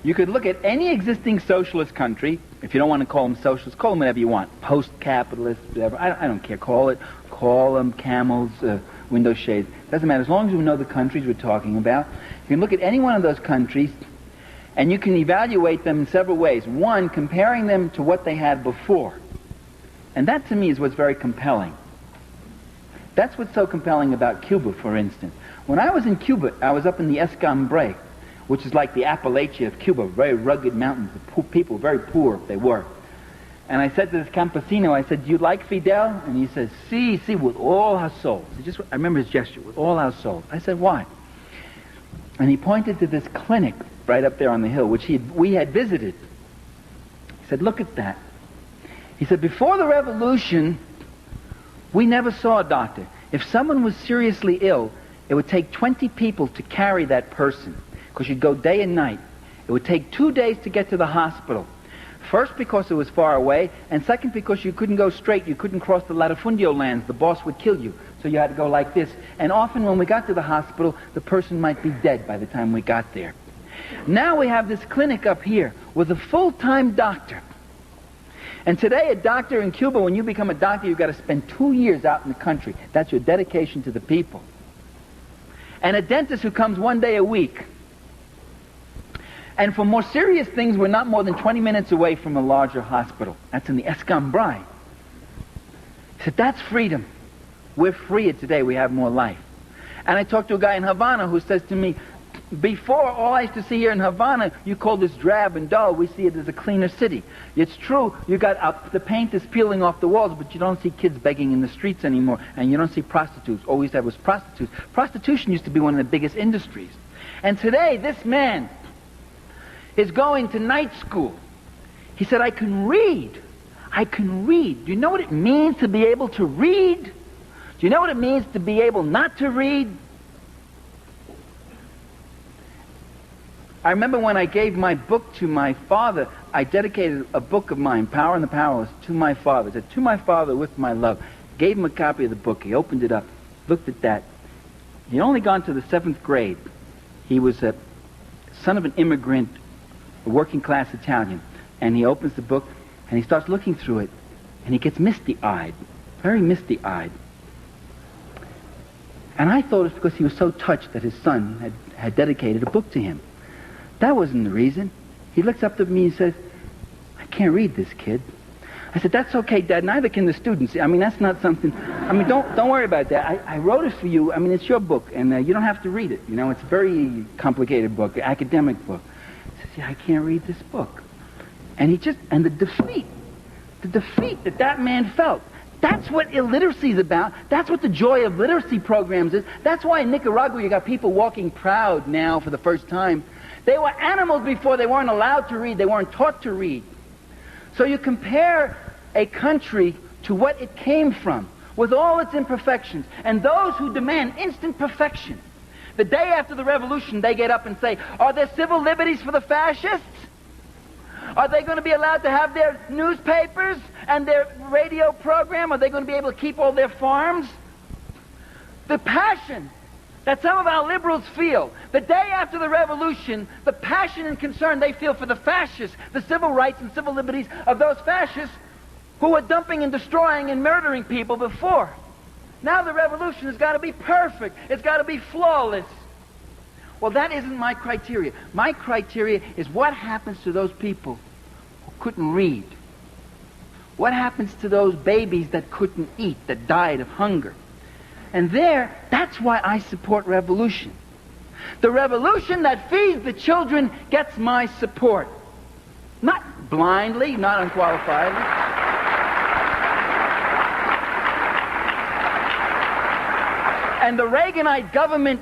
You could look at any existing socialist country. If you don't want to call them socialist, call them whatever you want. Post-capitalist, whatever. I don't care. Call them camels, window shades. Doesn't matter. As long as we know the countries we're talking about. You can look at any one of those countries, and you can evaluate them in several ways. One, comparing them to what they had before. And that, to me, is what's very compelling. That's what's so compelling about Cuba, for instance. When I was in Cuba, I was up in the Escambray, which is like the Appalachia of Cuba, very rugged mountains. The people, very poor, they were. And I said to this campesino, I said, "Do you like Fidel?" And he says, "Sí, sí, with all our souls." I remember his gesture, "with all our souls." I said, "Why?" And he pointed to this clinic right up there on the hill, which we had visited. He said, "Look at that." He said, "Before the revolution, we never saw a doctor. If someone was seriously ill, it would take 20 people to carry that person, because you'd go day and night. It would take 2 days to get to the hospital. First, because it was far away, and second, because you couldn't go straight. You couldn't cross the latifundio lands. The boss would kill you. So you had to go like this. And often when we got to the hospital, the person might be dead by the time we got there. Now we have this clinic up here with a full-time doctor. And today, a doctor in Cuba, when you become a doctor, you've got to spend 2 years out in the country. That's your dedication to the people. And a dentist who comes 1 day a week. And for more serious things, we're not more than 20 minutes away from a larger hospital. That's in the Escambray. He said, "That's freedom. We're freer today. We have more life." And I talked to a guy in Havana who says to me, "Before, all I used to see here in Havana, you call this drab and dull. We see it as a cleaner city. It's true, you got the paint is peeling off the walls, but you don't see kids begging in the streets anymore, and you don't see prostitutes. All we used to have was prostitutes. Prostitution used to be one of the biggest industries. And today, this man is going to night school." He said, "I can read. I can read. Do you know what it means to be able to read? Do you know what it means to be able not to read?" I remember when I gave my book to my father, I dedicated a book of mine, Power and the Powerless, to my father. I said, "To my father with my love." Gave him a copy of the book. He opened it up, looked at that. He'd only gone to the 7th grade. He was a son of an immigrant, a working-class Italian. And he opens the book, and he starts looking through it, and he gets misty-eyed, very misty-eyed. And I thought it's because he was so touched that his son had dedicated a book to him. That wasn't the reason. He looks up to me and says, "I can't read this, kid." I said, "That's okay, Dad. Neither can the students. I mean, that's not something. I mean, don't worry about that. I wrote it for you. I mean, it's your book, and you don't have to read it. You know, it's a very complicated book, an academic book." He says, "Yeah, I can't read this book." And the defeat that man felt. That's what illiteracy is about. That's what the joy of literacy programs is. That's why in Nicaragua you got people walking proud now for the first time. They were animals before. They weren't allowed to read. They weren't taught to read. So you compare a country to what it came from, with all its imperfections, and those who demand instant perfection. The day after the revolution, they get up and say, "Are there civil liberties for the fascists? Are they going to be allowed to have their newspapers and their radio program? Are they going to be able to keep all their farms?" The passion that some of our liberals feel, the day after the revolution, the passion and concern they feel for the fascists, the civil rights and civil liberties of those fascists who were dumping and destroying and murdering people before. Now the revolution has got to be perfect. It's got to be flawless. Well, that isn't my criteria. My criteria is what happens to those people who couldn't read. What happens to those babies that couldn't eat, that died of hunger? And that's why I support revolution. The revolution that feeds the children gets my support. Not blindly, not unqualifiedly. And the Reaganite government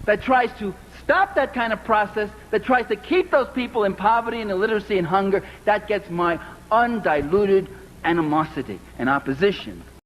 that tries to stop that kind of process, that tries to keep those people in poverty and illiteracy and hunger, that gets my undiluted animosity and opposition.